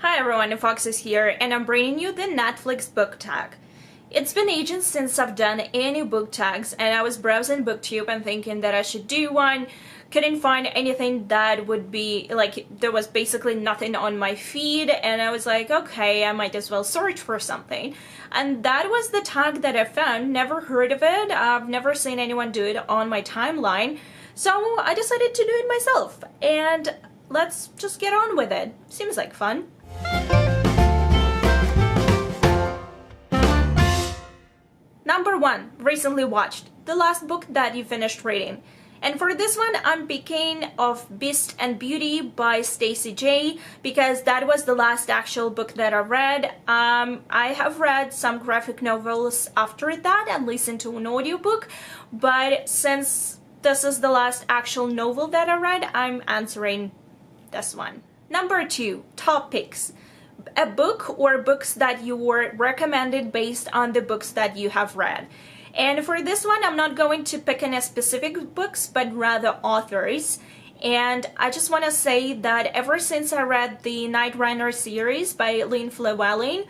Hi everyone, Fox is here, and I'm bringing you the Netflix book tag. It's been ages since I've done any book tags, and I was browsing BookTube and thinking that I should do one. Couldn't find anything that would be, there was basically nothing on my feed, and I was like, okay, I might as well search for something. And that was the tag that I found. Never heard of it, I've never seen anyone do it on my timeline, so I decided to do it myself. And let's just get on with it. Seems like fun. Number 1, recently watched, the last book that you finished reading. And for this one, I'm picking of Beast and Beauty by Stacey J. because that was the last actual book that I read. I have read some graphic novels after that and listened to an audiobook, but since this is the last actual novel that I read, I'm answering this one. Number 2, top picks. A book or books that you were recommended based on the books that you have read. And for this one, I'm not going to pick any specific books, but rather authors. And I just want to say that ever since I read the Night Runner series by Lynn Llewellyn,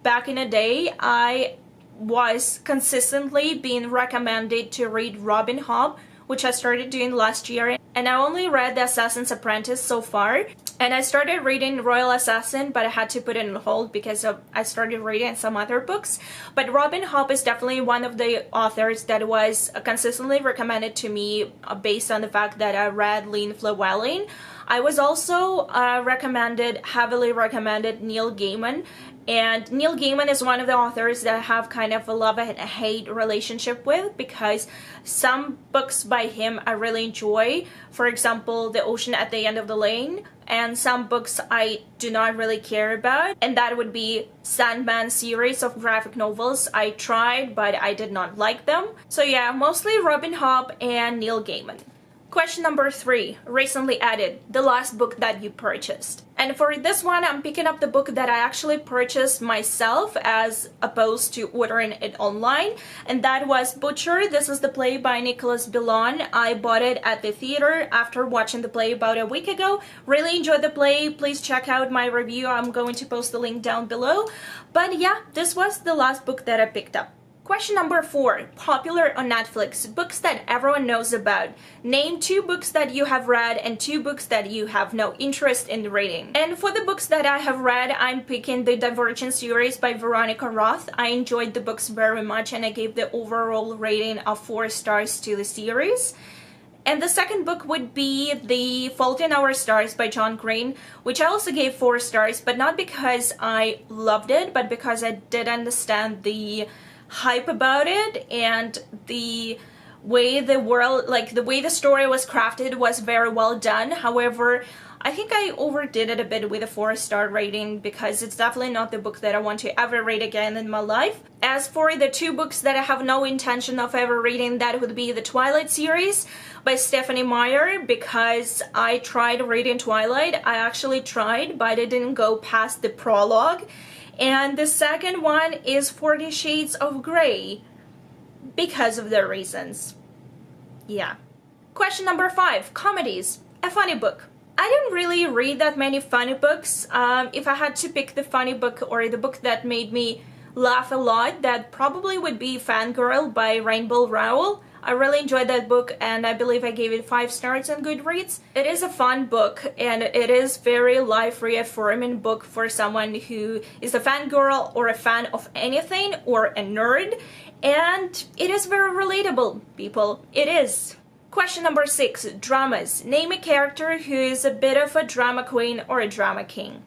back in the day, I was consistently being recommended to read Robin Hood, which I started doing last year. And I only read The Assassin's Apprentice so far. And I started reading Royal Assassin, but I had to put it on hold because I started reading some other books. But Robin Hood is definitely one of the authors that was consistently recommended to me based on the fact that I read Lynn Llewellyn. I was also heavily recommended Neil Gaiman. And Neil Gaiman is one of the authors that I have kind of a love and hate relationship with, because some books by him I really enjoy. For example, The Ocean at the End of the Lane. And some books I do not really care about. And that would be Sandman series of graphic novels. I tried, but I did not like them. So yeah, mostly Robin Hood and Neil Gaiman. Question number 3, recently added, the last book that you purchased. And for this one, I'm picking up the book that I actually purchased myself as opposed to ordering it online. And that was Butcher. This is the play by Nicholas Billon. I bought it at the theater after watching the play about a week ago. Really enjoyed the play. Please check out my review. I'm going to post the link down below. But yeah, this was the last book that I picked up. Question number 4, popular on Netflix, books that everyone knows about. Name 2 books that you have read and 2 books that you have no interest in reading. And for the books that I have read, I'm picking the Divergent series by Veronica Roth. I enjoyed the books very much and I gave the overall rating of 4 stars to the series. And the second book would be The Fault in Our Stars by John Green, which I also gave 4 stars, but not because I loved it, but because I did understand the hype about it, and the way the story was crafted was very well done. However, I think I overdid it a bit with a 4-star rating because it's definitely not the book that I want to ever read again in my life. As for the 2 books that I have no intention of ever reading, that would be the Twilight series by Stephanie Meyer, because I tried reading Twilight. I actually tried, but I didn't go past the prologue. And the second one is 40 Shades of Grey, because of their reasons. Yeah. Question number 5, Comedies, a funny book. I didn't really read that many funny books. If I had to pick the funny book or the book that made me laugh a lot, that probably would be Fangirl by Rainbow Rowell. I really enjoyed that book and I believe I gave it 5 stars on Goodreads. It is a fun book and it is very life-reaffirming book for someone who is a fangirl or a fan of anything or a nerd. And it is very relatable, people. It is. Question number 6, dramas. Name a character who is a bit of a drama queen or a drama king.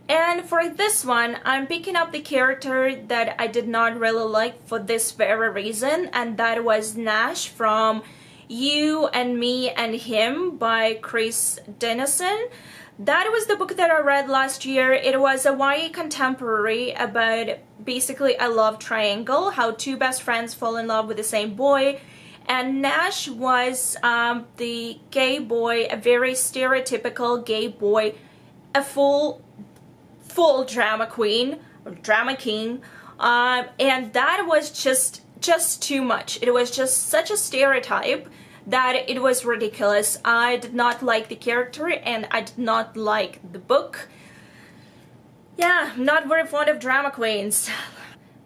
And for this one, I'm picking up the character that I did not really like for this very reason, and that was Nash from You and Me and Him by Chris Dennison. That was the book that I read last year. It was a YA contemporary about basically a love triangle, how 2 best friends fall in love with the same boy. And Nash was the gay boy, a very stereotypical gay boy, a full drama queen or drama king, and that was just too much. It was just such a stereotype that it was ridiculous. I did not like the character and I did not like the book. Yeah, I'm not very fond of drama queens.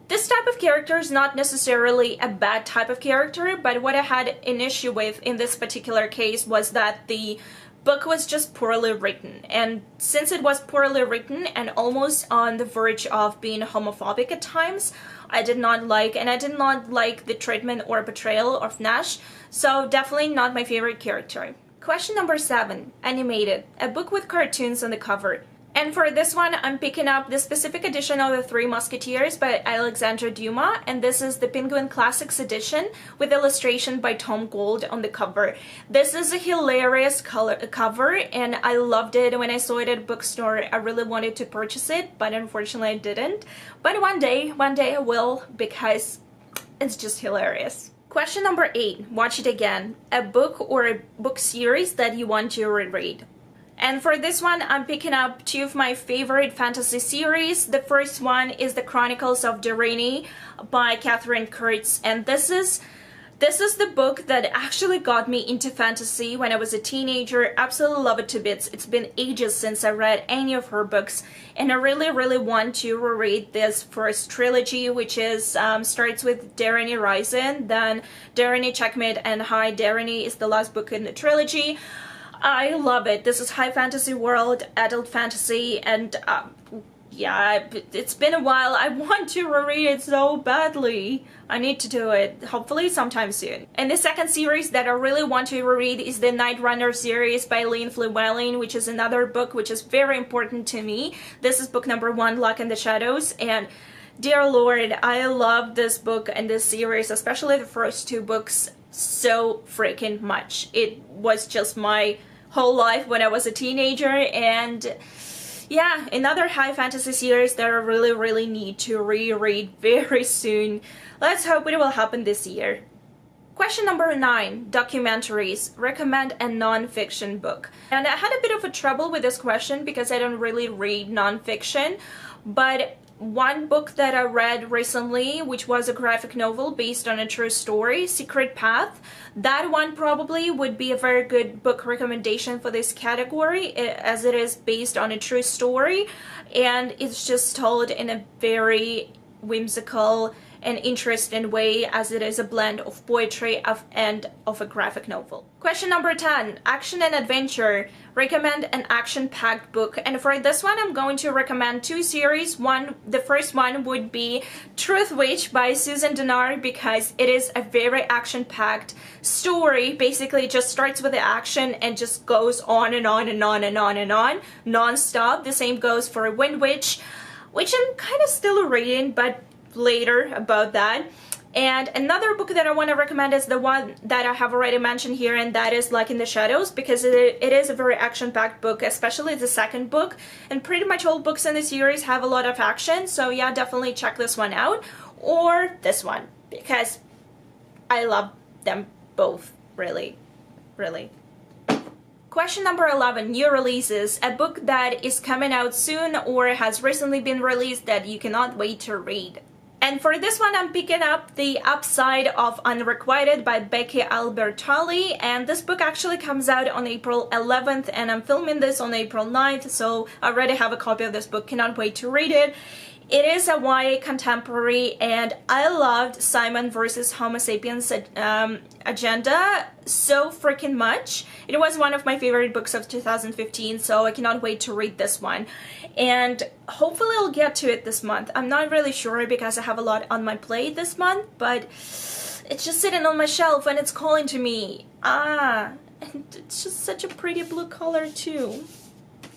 This type of character is not necessarily a bad type of character, but what I had an issue with in this particular case was that the book was just poorly written. And since it was poorly written and almost on the verge of being homophobic at times, I did not like the treatment or portrayal of Nash, so definitely not my favorite character. Question number 7, animated, a book with cartoons on the cover. And for this one, I'm picking up the specific edition of The Three Musketeers by Alexandre Dumas, and this is the Penguin Classics edition with illustration by Tom Gold on the cover. This is a hilarious cover, and I loved it. When I saw it at a bookstore, I really wanted to purchase it, but unfortunately I didn't. But one day I will, because it's just hilarious. Question number 8, watch it again, a book or a book series that you want to reread. And for this one, I'm picking up 2 of my favorite fantasy series. The first one is The Chronicles of Darani by Catherine Kurtz, and this is the book that actually got me into fantasy when I was a teenager. Absolutely love it to bits. It's been ages since I read any of her books, and I really want to reread this first trilogy, which is starts with Darani Rising, then Darani Checkmate, and High Darani is the last book in the trilogy. I love it. This is high fantasy world, adult fantasy, and yeah, it's been a while. I want to reread it so badly. I need to do it, hopefully sometime soon. And the second series that I really want to reread is the Night Runner series by Lynn Llewellyn, which is another book which is very important to me. This is book number 1, Luck in the Shadows, and dear Lord, I love this book and this series, especially the first 2 books, so freaking much. It was just my whole life when I was a teenager, and yeah, another high fantasy series that I really need to reread very soon. Let's hope it will happen this year. Question number 9, documentaries, recommend a non-fiction book. And I had a bit of a trouble with this question because I don't really read non-fiction, but one book that I read recently, which was a graphic novel based on a true story, Secret Path, that one probably would be a very good book recommendation for this category, as it is based on a true story, and it's just told in a very whimsical and interesting way, as it is a blend of poetry and of a graphic novel. Question number 10, action and adventure. Recommend an action-packed book. And for this one, I'm going to recommend 2 series. The first one would be Truth Witch by Susan Dennard, because it is a very action-packed story. Basically, it just starts with the action and just goes on and on and on and on and on, non-stop. The same goes for Wind Witch, which I'm kind of still reading, but later about that. And another book that I want to recommend is the one that I have already mentioned here, and that is Luck in the Shadows, because it is a very action-packed book, especially the second book, and pretty much all books in the series have a lot of action, so yeah, definitely check this one out, or this one, because I love them both, really. Question number 11, new releases, a book that is coming out soon or has recently been released that you cannot wait to read. And for this one, I'm picking up The Upside of Unrequited by Becky Albertalli, and this book actually comes out on April 11th, and I'm filming this on April 9th, so I already have a copy of this book, cannot wait to read it. It is a YA contemporary, and I loved Simon versus Homo sapiens agenda so freaking much. It was one of my favorite books of 2015, so I cannot wait to read this one. And hopefully I'll get to it this month. I'm not really sure because I have a lot on my plate this month, but it's just sitting on my shelf and it's calling to me. And it's just such a pretty blue color too.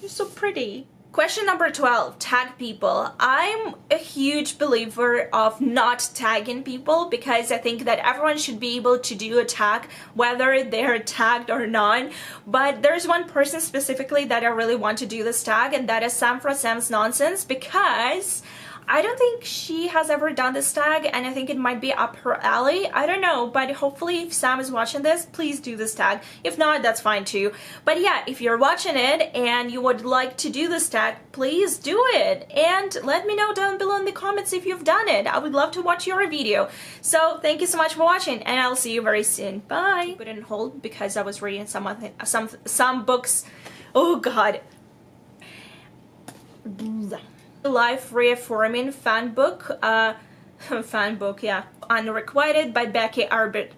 You're so pretty. Question number 12, tag people. I'm a huge believer of not tagging people because I think that everyone should be able to do a tag whether they're tagged or not. But there's one person specifically that I really want to do this tag, and that is Sam from Sam's Nonsense, because I don't think she has ever done this tag, and I think it might be up her alley. I don't know, but hopefully if Sam is watching this, please do this tag. If not, that's fine too. But yeah, if you're watching it and you would like to do this tag, please do it. And let me know down below in the comments if you've done it. I would love to watch your video. So thank you so much for watching, and I'll see you very soon. Bye. Put it on hold because I was reading some books. Oh God. life reaffirming fan book, fan book, yeah, Unrequited by Becky Arbert.